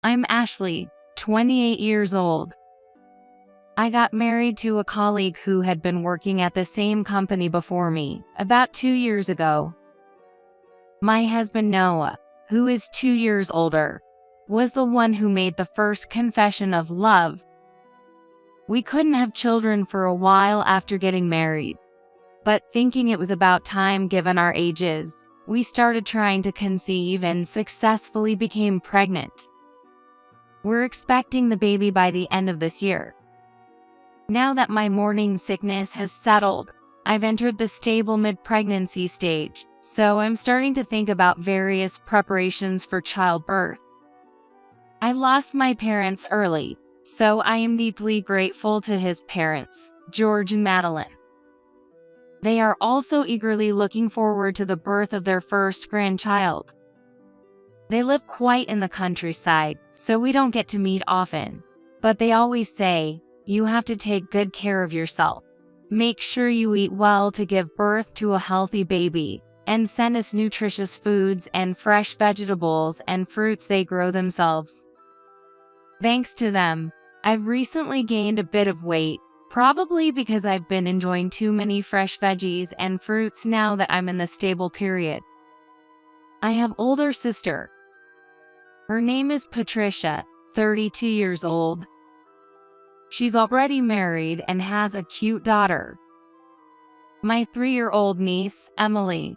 I'm Ashley, 28 years old. I got married to a colleague who had been working at the same company before me, about 2 years ago. My husband Noah, who is 2 years older, was the one who made the first confession of love. We couldn't have children for a while after getting married, but thinking it was about time given our ages, we started trying to conceive and successfully became pregnant. We're expecting the baby by the end of this year. Now that my morning sickness has settled, I've entered the stable mid-pregnancy stage, so I'm starting to think about various preparations for childbirth. I lost my parents early, so I am deeply grateful to his parents, George and Madeline. They are also eagerly looking forward to the birth of their first grandchild. They live quite in the countryside, so we don't get to meet often, but they always say, "You have to take good care of yourself. Make sure you eat well to give birth to a healthy baby, and send us nutritious foods and fresh vegetables and fruits they grow themselves." Thanks to them, I've recently gained a bit of weight, probably because I've been enjoying too many fresh veggies and fruits now that I'm in the stable period. I have an older sister. Her name is Patricia, 32 years old. She's already married and has a cute daughter. My 3-year-old niece, Emily.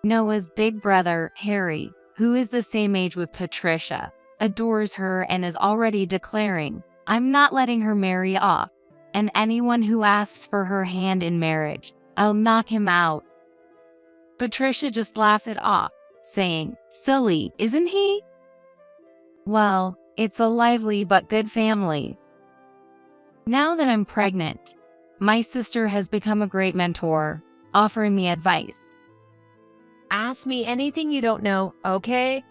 Noah's big brother, Harry, who is the same age with Patricia, adores her and is already declaring, "I'm not letting her marry off, and anyone who asks for her hand in marriage, I'll knock him out." Patricia just laughs it off, saying, "Silly, isn't he?" Well, it's a lively but good family. Now that I'm pregnant, my sister has become a great mentor, offering me advice. Ask me anything you don't know, okay?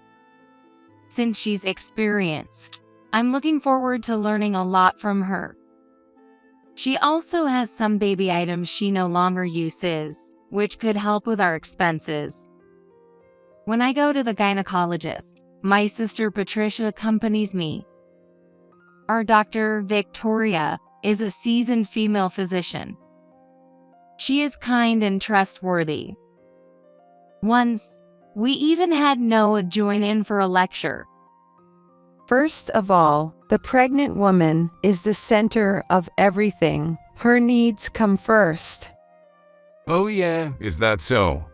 Since she's experienced, I'm looking forward to learning a lot from her. She also has some baby items she no longer uses, which could help with our expenses. When I go to the gynecologist, my sister Patricia accompanies me. Our doctor, Victoria, is a seasoned female physician. She is kind and trustworthy. Once, we even had Noah join in for a lecture. First of all, the pregnant woman is the center of everything. Her needs come first. Oh yeah, is that so?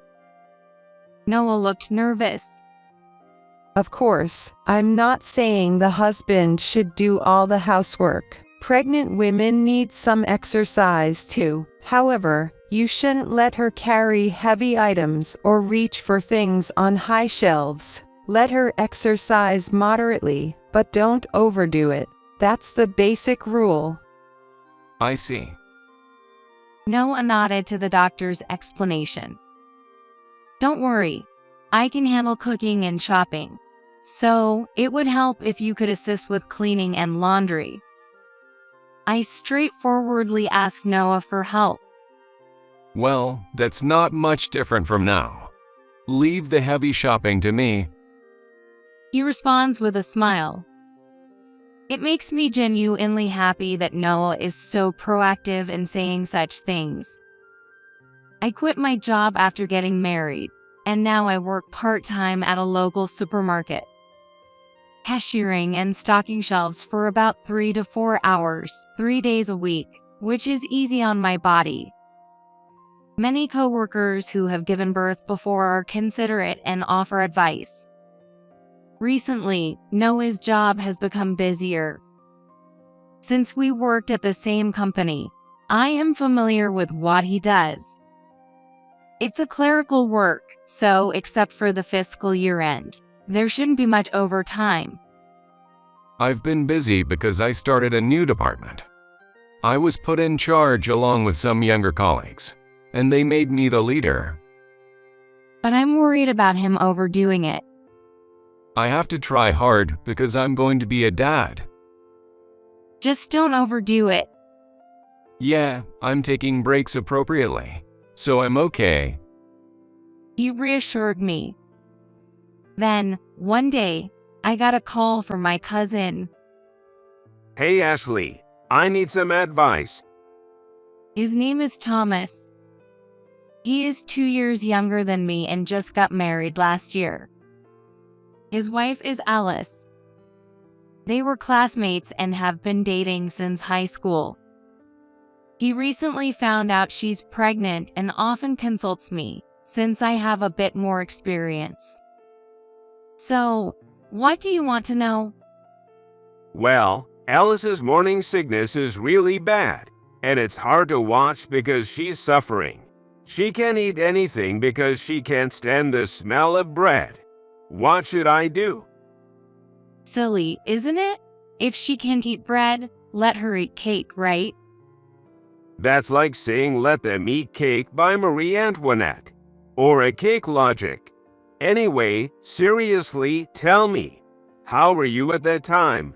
Noah looked nervous. Of course, I'm not saying the husband should do all the housework. Pregnant women need some exercise too. However, you shouldn't let her carry heavy items or reach for things on high shelves. Let her exercise moderately, but don't overdo it. That's the basic rule. I see. Noah nodded to the doctor's explanation. Don't worry, I can handle cooking and shopping, so it would help if you could assist with cleaning and laundry. I straightforwardly asked Noah for help. Well, that's not much different from now. Leave the heavy shopping to me. He responds with a smile. It makes me genuinely happy that Noah is so proactive in saying such things. I quit my job after getting married, and now I work part-time at a local supermarket, cashiering and stocking shelves for about 3 to 4 hours, 3 days a week, which is easy on my body. Many coworkers who have given birth before are considerate and offer advice. Recently, Noah's job has become busier. Since we worked at the same company, I am familiar with what he does. It's a clerical work, so except for the fiscal year end, there shouldn't be much overtime. I've been busy because I started a new department. I was put in charge along with some younger colleagues, and they made me the leader. But I'm worried about him overdoing it. I have to try hard because I'm going to be a dad. Just don't overdo it. Yeah, I'm taking breaks appropriately, so I'm okay. He reassured me. Then, one day, I got a call from my cousin. Hey Ashley, I need some advice. His name is Thomas. He is 2 years younger than me and just got married last year. His wife is Alice. They were classmates and have been dating since high school. He recently found out she's pregnant and often consults me, since I have a bit more experience. So, what do you want to know? Well, Alice's morning sickness is really bad, and it's hard to watch because she's suffering. She can't eat anything because she can't stand the smell of bread. What should I do? Silly, isn't it? If she can't eat bread, let her eat cake, right? That's like saying Let Them Eat Cake by Marie Antoinette, or a cake logic. Anyway, seriously, tell me, how were you at that time?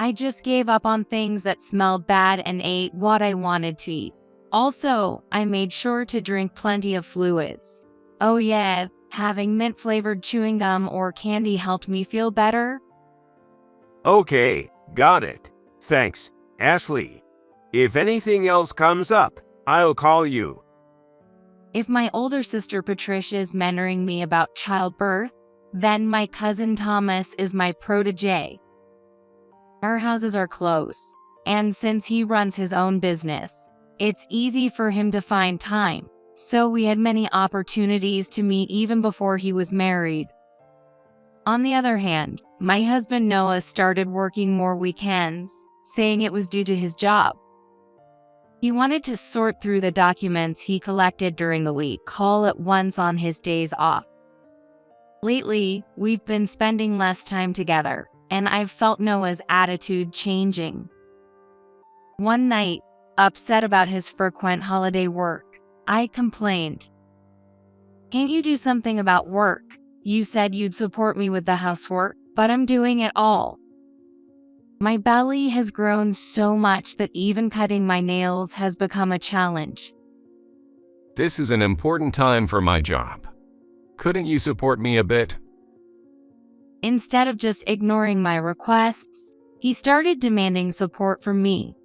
I just gave up on things that smelled bad and ate what I wanted to eat. Also, I made sure to drink plenty of fluids. Oh yeah, having mint-flavored chewing gum or candy helped me feel better. Okay, got it. Thanks, Ashley. If anything else comes up, I'll call you. If my older sister Patricia is mentoring me about childbirth, then my cousin Thomas is my protege. Our houses are close, and since he runs his own business, it's easy for him to find time, so we had many opportunities to meet even before he was married. On the other hand, my husband Noah started working more weekends, saying it was due to his job. He wanted to sort through the documents he collected during the week all at once on his days off. Lately, we've been spending less time together, and I've felt Noah's attitude changing. One night, upset about his frequent holiday work, I complained. "Can't you do something about work? You said you'd support me with the housework, but I'm doing it all." My belly has grown so much that even cutting my nails has become a challenge. This is an important time for my job. Couldn't you support me a bit? Instead of just ignoring my requests, he started demanding support from me.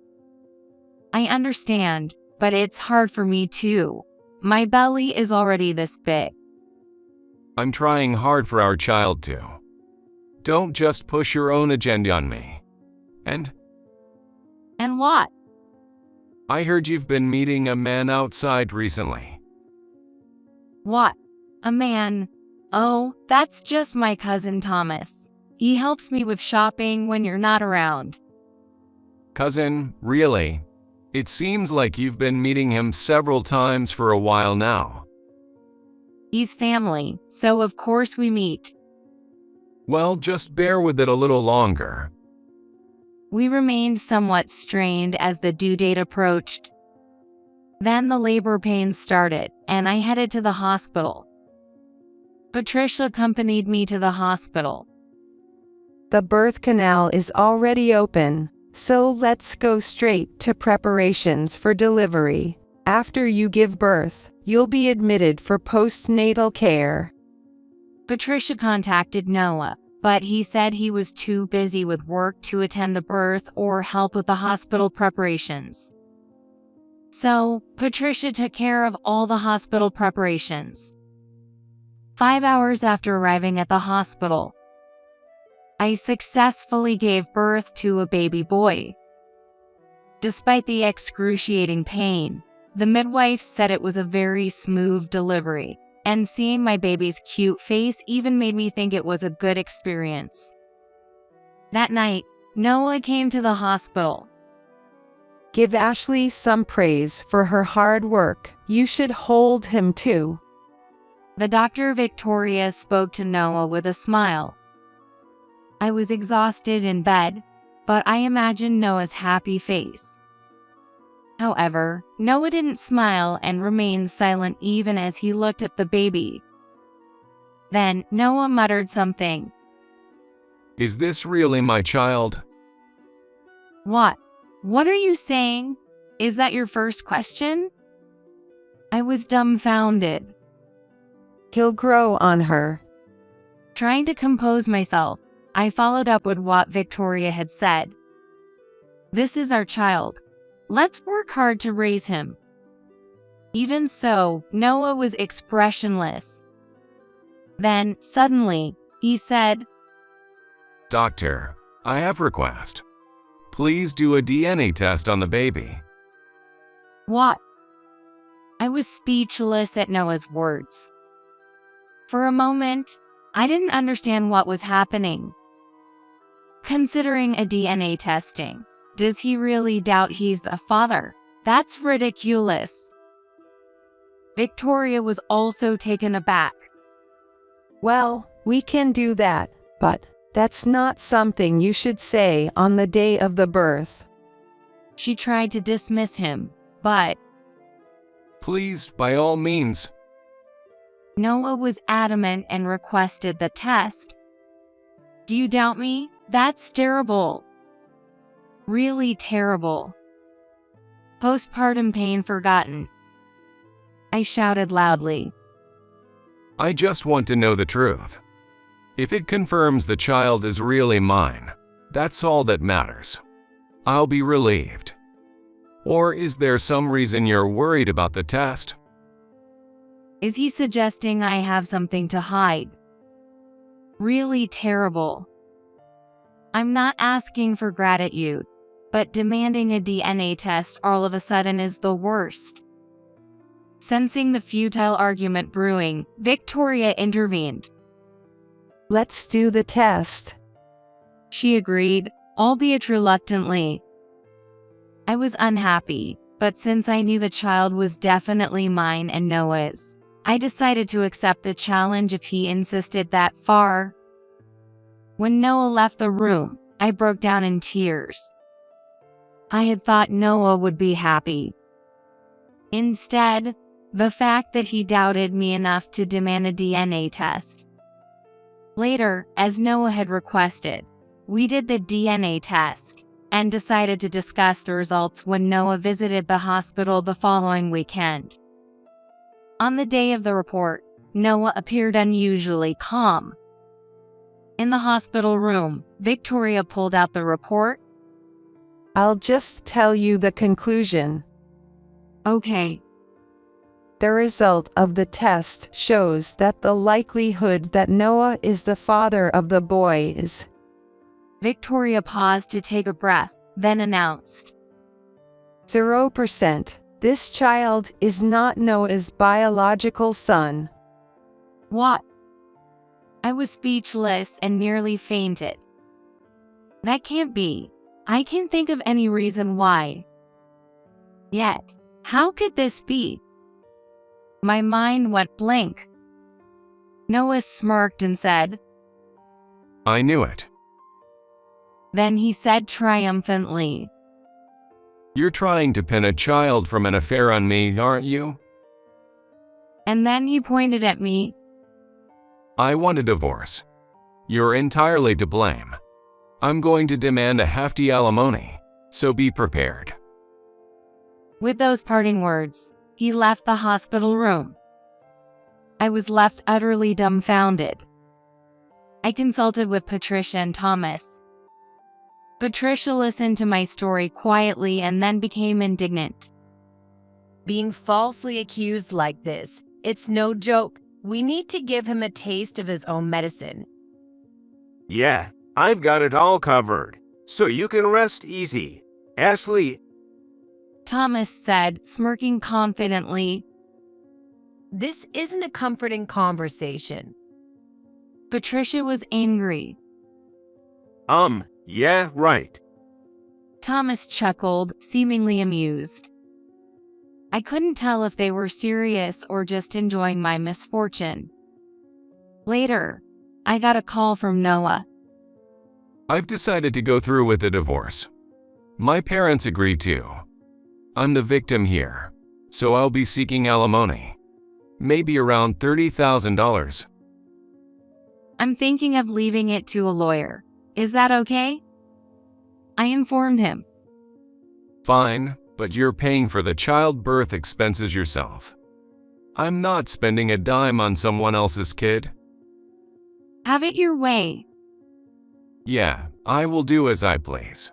I understand, but it's hard for me too. My belly is already this big. I'm trying hard for our child too. Don't just push your own agenda on me. And What? I heard you've been meeting a man outside recently. What? A man? Oh, that's just my cousin Thomas. He helps me with shopping when you're not around. Cousin, really? It seems like you've been meeting him several times for a while now. He's family, so of course we meet. Well, just bear with it a little longer. We remained somewhat strained as the due date approached. Then the labor pains started, and I headed to the hospital. Patricia accompanied me to the hospital. The birth canal is already open, so let's go straight to preparations for delivery. After you give birth, you'll be admitted for postnatal care. Patricia contacted Noah, but he said he was too busy with work to attend the birth or help with the hospital preparations. So, Patricia took care of all the hospital preparations. 5 hours after arriving at the hospital, I successfully gave birth to a baby boy. Despite the excruciating pain, the midwife said it was a very smooth delivery, and seeing my baby's cute face even made me think it was a good experience. That night, Noah came to the hospital. Give Ashley some praise for her hard work. You should hold him too. The doctor Victoria spoke to Noah with a smile. I was exhausted in bed, but I imagined Noah's happy face. However, Noah didn't smile and remained silent even as he looked at the baby. Then, Noah muttered something. Is this really my child? What? What are you saying? Is that your first question? I was dumbfounded. He'll grow on her. Trying to compose myself, I followed up with what Victoria had said. This is our child. Let's work hard to raise him. Even so, Noah was expressionless. Then, suddenly, he said, Doctor, I have a request. Please do a DNA test on the baby. What? I was speechless at Noah's words. For a moment, I didn't understand what was happening. Considering a DNA testing, does he really doubt he's the father? That's ridiculous. Victoria was also taken aback. Well, we can do that, but that's not something you should say on the day of the birth. She tried to dismiss him, but Please, by all means. Noah was adamant and requested the test. Do you doubt me? That's terrible. Really terrible. Postpartum pain forgotten. I shouted loudly. I just want to know the truth. If it confirms the child is really mine, that's all that matters. I'll be relieved. Or is there some reason you're worried about the test? Is he suggesting I have something to hide? Really terrible. I'm not asking for gratitude, but demanding a DNA test all of a sudden is the worst. Sensing the futile argument brewing, Victoria intervened. Let's do the test. She agreed, albeit reluctantly. I was unhappy, but since I knew the child was definitely mine and Noah's, I decided to accept the challenge if he insisted that far. When Noah left the room, I broke down in tears. I had thought Noah would be happy. Instead, the fact that he doubted me enough to demand a DNA test. Later, as Noah had requested, we did the DNA test and decided to discuss the results when Noah visited the hospital the following weekend. On the day of the report, Noah appeared unusually calm. In the hospital room, Victoria pulled out the report. I'll just tell you the conclusion. Okay. The result of the test shows that the likelihood that Noah is the father of the boy is. Victoria paused to take a breath, then announced. 0%. This child is not Noah's biological son. What? I was speechless and nearly fainted. That can't be. I can't think of any reason why. Yet, how could this be? My mind went blank. Noah smirked and said, I knew it. Then he said triumphantly, You're trying to pin a child from an affair on me, aren't you? and then he pointed at me. I want a divorce. You're entirely to blame. I'm going to demand a hefty alimony, so be prepared. With those parting words, he left the hospital room. I was left utterly dumbfounded. I consulted with Patricia and Thomas. Patricia listened to my story quietly and then became indignant. Being falsely accused like this, it's no joke. We need to give him a taste of his own medicine. Yeah, I've got it all covered, so you can rest easy. Ashley, Thomas said, smirking confidently. This isn't a comforting conversation. Patricia was angry. yeah, right. Thomas chuckled, seemingly amused. I couldn't tell if they were serious or just enjoying my misfortune. Later, I got a call from Noah. I've decided to go through with the divorce. My parents agreed to. I'm the victim here, so I'll be seeking alimony. Maybe around $30,000. I'm thinking of leaving it to a lawyer. Is that okay? I informed him. Fine, but you're paying for the childbirth expenses yourself. I'm not spending a dime on someone else's kid. Have it your way. Yeah, I will do as I please.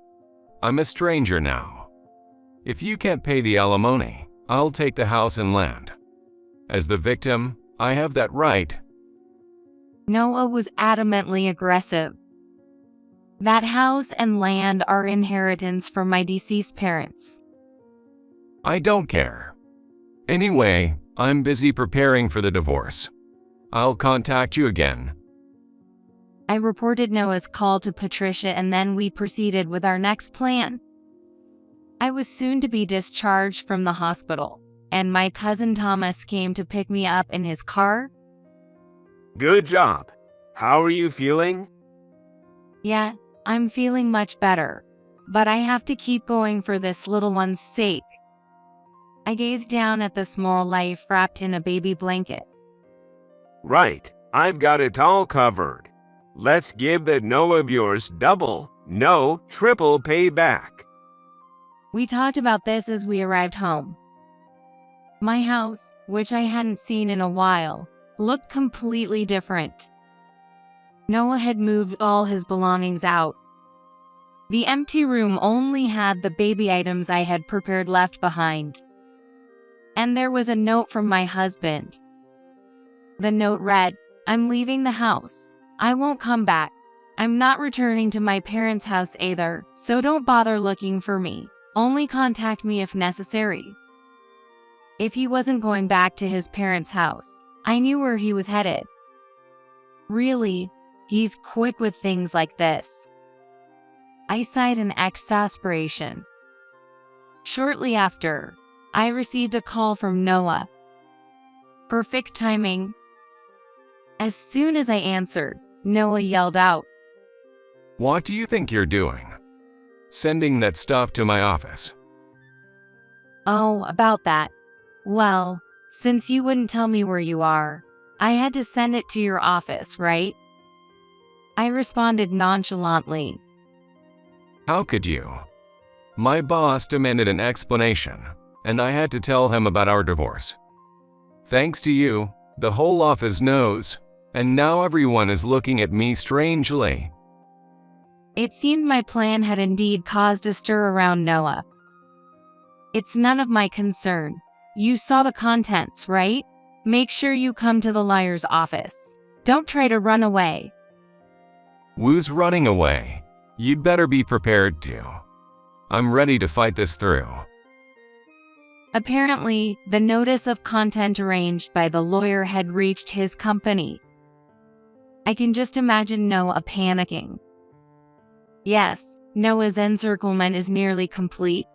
I'm a stranger now. If you can't pay the alimony, I'll take the house and land. As the victim, I have that right. Noah was adamantly aggressive. That house and land are inheritance from my deceased parents. I don't care. Anyway, I'm busy preparing for the divorce. I'll contact you again. I reported Noah's call to Patricia and then we proceeded with our next plan. I was soon to be discharged from the hospital, and my cousin Thomas came to pick me up in his car. Good job. How are you feeling? Yeah, I'm feeling much better, but I have to keep going for this little one's sake. I gazed down at the small life wrapped in a baby blanket. Right, I've got it all covered. Let's give that no of yours double, no, triple payback. We talked about this as we arrived home. My house, which I hadn't seen in a while, looked completely different. Noah had moved all his belongings out. The empty room only had the baby items I had prepared left behind. And there was a note from my husband. The note read, "I'm leaving the house. I won't come back. I'm not returning to my parents' house either, so don't bother looking for me. Only contact me if necessary." If he wasn't going back to his parents' house, I knew where he was headed. Really, he's quick with things like this. I sighed in exasperation. Shortly after, I received a call from Noah. Perfect timing. As soon as I answered, Noah yelled out, What do you think you're doing? Sending that stuff to my office. "Oh, about that. Well, since you wouldn't tell me where you are, I had to send it to your office, right?" I responded nonchalantly. How could you? My boss demanded an explanation, and I had to tell him about our divorce. Thanks to you, the whole office knows, and now everyone is looking at me strangely. It seemed my plan had indeed caused a stir around Noah. "It's none of my concern. You saw the contents, right? Make sure you come to the lawyer's office. Don't try to run away." Who's running away? You'd better be prepared to. I'm ready to fight this through. Apparently, the notice of content arranged by the lawyer had reached his company. I can just imagine Noah panicking. Yes, Noah's encirclement is nearly complete.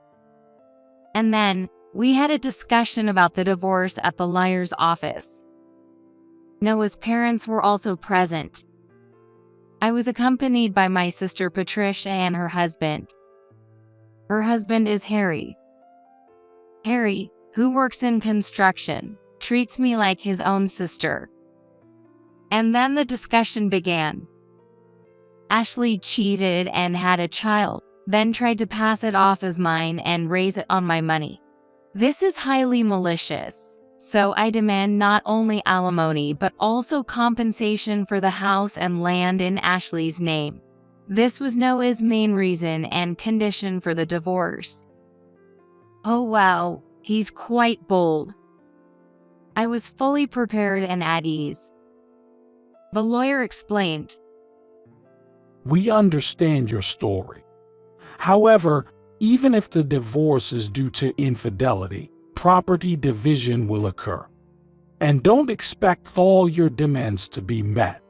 And then, we had a discussion about the divorce at the lawyer's office. Noah's parents were also present. I was accompanied by my sister Patricia and her husband. Her husband is Harry. Harry, who works in construction, treats me like his own sister. And then the discussion began. Ashley cheated and had a child, then tried to pass it off as mine and raise it on my money. This is highly malicious, so I demand not only alimony but also compensation for the house and land in Ashley's name. This was Noah's main reason and condition for the divorce. Oh wow, he's quite bold. I was fully prepared and at ease. The lawyer explained, "We understand your story. However, even if the divorce is due to infidelity, property division will occur. And don't expect all your demands to be met.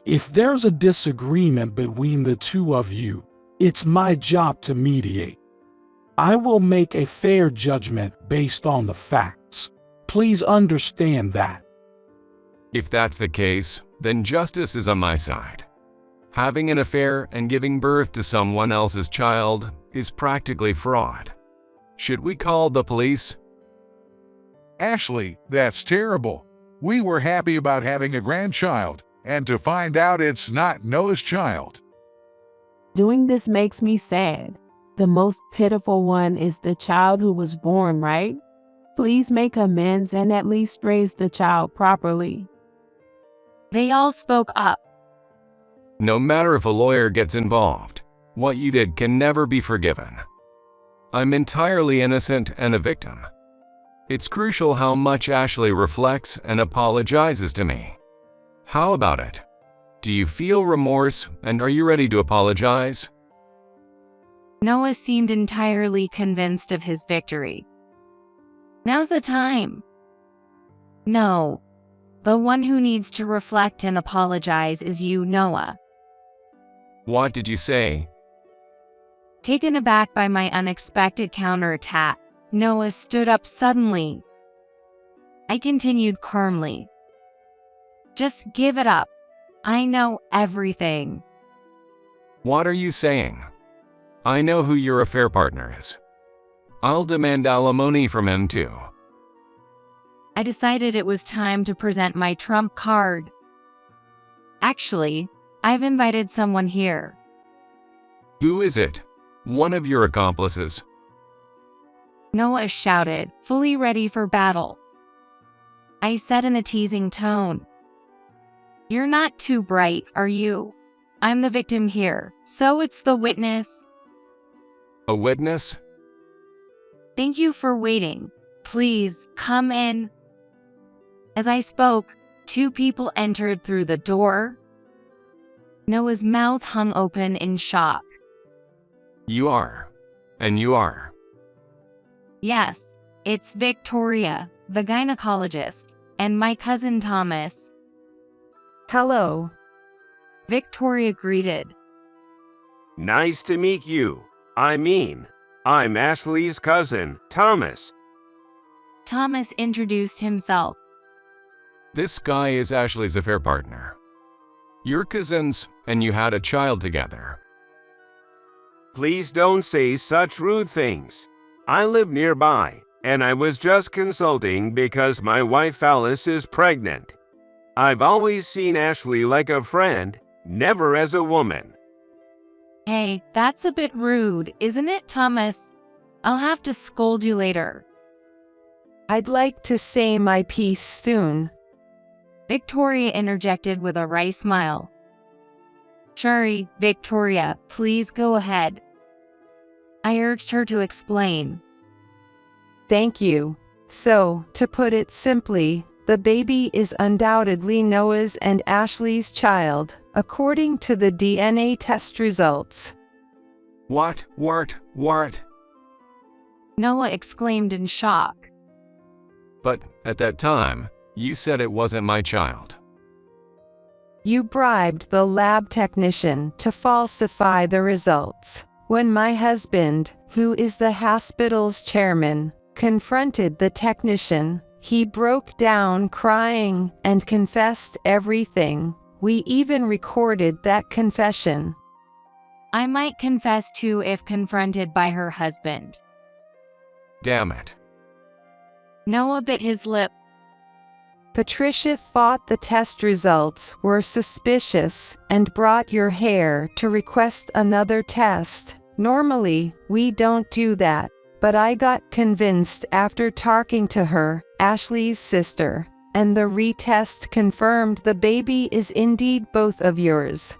If there's a disagreement between the two of you, it's my job to mediate. I will make a fair judgment based on the facts. Please understand that." If that's the case, then justice is on my side. Having an affair and giving birth to someone else's child is practically fraud. Should we call the police? Ashley, that's terrible. We were happy about having a grandchild, and to find out it's not Noah's child. Doing this makes me sad. The most pitiful one is the child who was born, right? Please make amends and at least raise the child properly. They all spoke up. No matter if a lawyer gets involved, what you did can never be forgiven. I'm entirely innocent and a victim. It's crucial how much Ashley reflects and apologizes to me. How about it? Do you feel remorse and are you ready to apologize? Noah seemed entirely convinced of his victory. Now's the time. No. The one who needs to reflect and apologize is you, Noah. What did you say? Taken aback by my unexpected counterattack, Noah stood up suddenly. I continued calmly. Just give it up. I know everything. What are you saying? I know who your affair partner is. I'll demand alimony from him too. I decided it was time to present my trump card. Actually, I've invited someone here. Who is it? One of your accomplices? Noah shouted, fully ready for battle. I said in a teasing tone. You're not too bright, are you? I'm the victim here, so it's the witness. A witness? Thank you for waiting. Please, come in. As I spoke, two people entered through the door. Noah's mouth hung open in shock. You are. And you are. Yes, it's Victoria, the gynecologist, and my cousin Thomas. Hello. Victoria greeted. Nice to meet you. I'm Ashley's cousin, Thomas. Thomas introduced himself. This guy is Ashley's affair partner. You're cousins, and you had a child together. Please don't say such rude things. I live nearby, and I was just consulting because my wife Alice is pregnant. I've always seen Ashley like a friend, never as a woman. Hey, that's a bit rude, isn't it, Thomas? I'll have to scold you later. I'd like to say my piece soon. Victoria interjected with a wry smile. Sorry, Victoria, please go ahead. I urged her to explain. Thank you. So, to put it simply, the baby is undoubtedly Noah's and Ashley's child, according to the DNA test results. What? Noah exclaimed in shock. But at that time, you said it wasn't my child. You bribed the lab technician to falsify the results. When my husband, who is the hospital's chairman, confronted the technician, he broke down crying and confessed everything. We even recorded that confession. I might confess too if confronted by her husband. Damn it. Noah bit his lip. Patricia thought the test results were suspicious and brought your hair to request another test. Normally, we don't do that, but I got convinced after talking to her, Ashley's sister, and the retest confirmed the baby is indeed both of yours.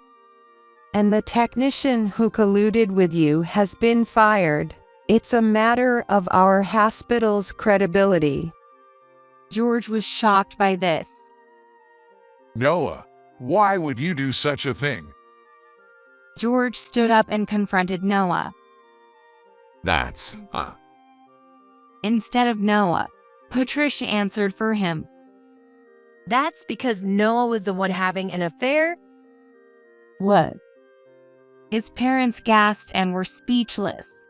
And the technician who colluded with you has been fired. It's a matter of our hospital's credibility. George was shocked by this. Noah, why would you do such a thing? George stood up and confronted Noah. That's, Instead of Noah, Patricia answered for him. That's because Noah was the one having an affair? What? His parents gasped and were speechless.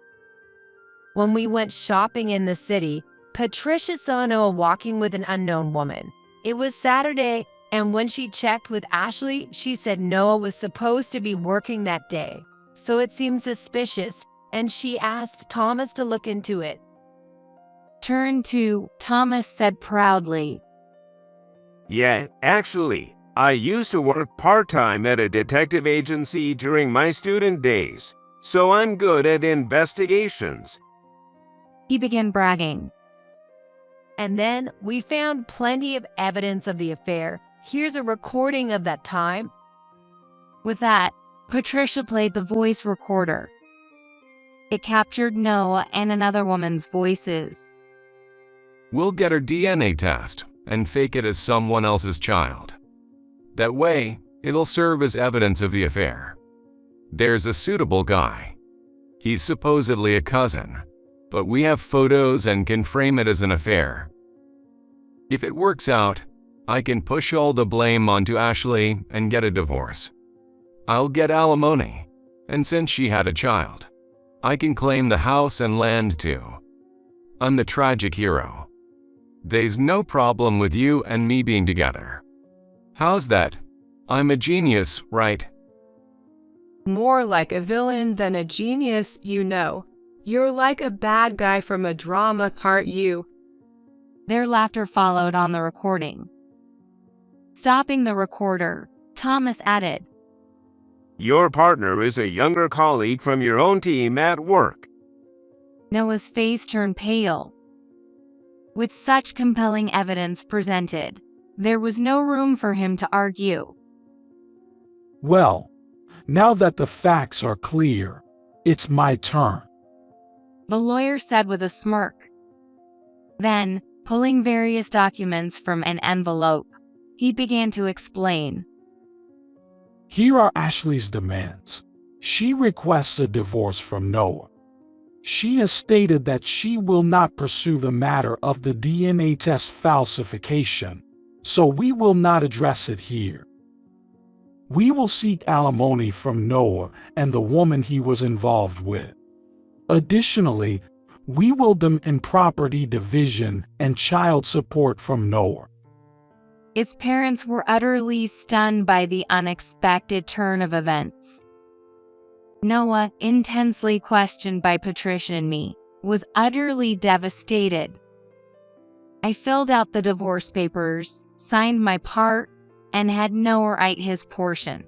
When we went shopping in the city, Patricia saw Noah walking with an unknown woman. It was Saturday, and when she checked with Ashley, she said Noah was supposed to be working that day. So it seemed suspicious, and she asked Thomas to look into it. Turn 2, Thomas said proudly. Yeah, actually, I used to work part-time at a detective agency during my student days, so I'm good at investigations. He began bragging. And then we found plenty of evidence of the affair. Here's a recording of that time. With that, Patricia played the voice recorder. It captured Noah and another woman's voices. We'll get her DNA test and fake it as someone else's child. That way, it'll serve as evidence of the affair. There's a suitable guy. He's supposedly a cousin, but we have photos and can frame it as an affair. If it works out, I can push all the blame onto Ashley and get a divorce. I'll get alimony, and since she had a child, I can claim the house and land too. I'm the tragic hero. There's no problem with you and me being together. How's that? I'm a genius, right? More like a villain than a genius, you know. You're like a bad guy from a drama, aren't you? Their laughter followed on the recording. Stopping the recorder, Thomas added, Your partner is a younger colleague from your own team at work. Noah's face turned pale. With such compelling evidence presented, there was no room for him to argue. Well, now that the facts are clear, it's my turn. The lawyer said with a smirk. Then, pulling various documents from an envelope, he began to explain. Here are Ashley's demands. She requests a divorce from Noah. She has stated that she will not pursue the matter of the DNA test falsification, so we will not address it here. We will seek alimony from Noah and the woman he was involved with. Additionally, we will demand property division and child support from Noah. His parents were utterly stunned by the unexpected turn of events. Noah, intensely questioned by Patricia and me, was utterly devastated. I filled out the divorce papers, signed my part, and had Noah write his portion.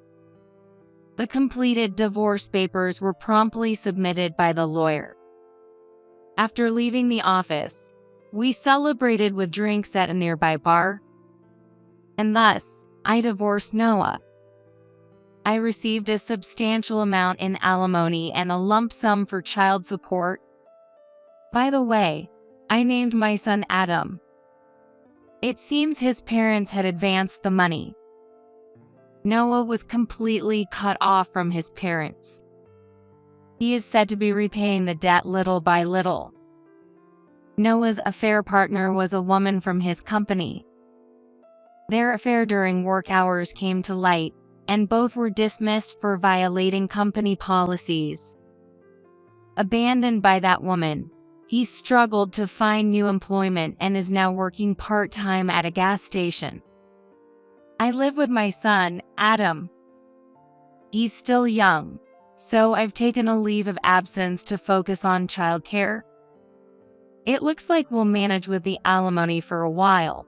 The completed divorce papers were promptly submitted by the lawyer. After leaving the office, we celebrated with drinks at a nearby bar, and thus, I divorced Noah. I received a substantial amount in alimony and a lump sum for child support. By the way, I named my son Adam. It seems his parents had advanced the money. Noah was completely cut off from his parents. He is said to be repaying the debt little by little. Noah's affair partner was a woman from his company. Their affair during work hours came to light, and both were dismissed for violating company policies. Abandoned by that woman, he struggled to find new employment and is now working part-time at a gas station. I live with my son, Adam. He's still young, so I've taken a leave of absence to focus on childcare. It looks like we'll manage with the alimony for a while.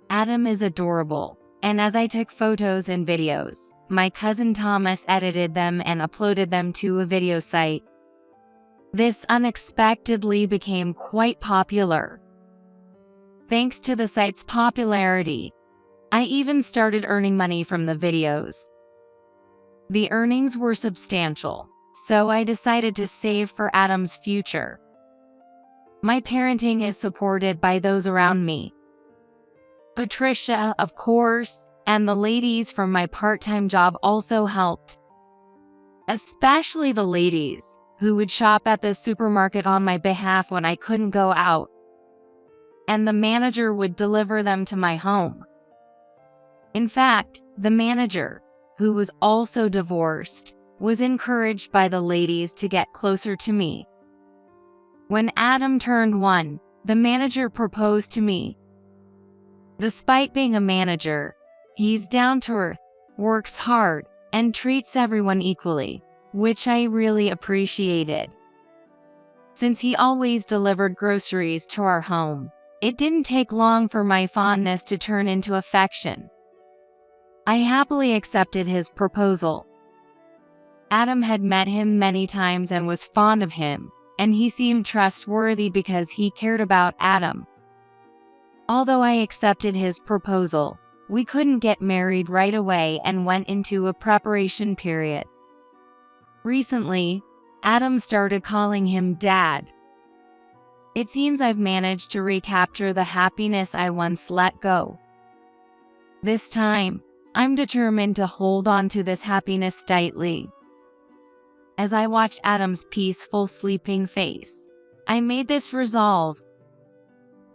Adam is adorable, and as I took photos and videos, my cousin Thomas edited them and uploaded them to a video site. This unexpectedly became quite popular. Thanks to the site's popularity, I even started earning money from the videos. The earnings were substantial, so I decided to save for Adam's future. My parenting is supported by those around me. Patricia, of course, and the ladies from my part-time job also helped. Especially the ladies, who would shop at the supermarket on my behalf when I couldn't go out. And the manager would deliver them to my home. In fact, the manager, who was also divorced, was encouraged by the ladies to get closer to me. When Adam turned 1, the manager proposed to me. Despite being a manager, he's down to earth, works hard, and treats everyone equally, which I really appreciated. Since he always delivered groceries to our home, it didn't take long for my fondness to turn into affection. I happily accepted his proposal. Adam had met him many times and was fond of him, and he seemed trustworthy because he cared about Adam. Although I accepted his proposal, We couldn't get married right away and went into a preparation period. Recently, Adam started calling him Dad. It seems I've managed to recapture the happiness I once let go. This time, I'm determined to hold on to this happiness tightly. As I watched Adam's peaceful sleeping face, I made this resolve: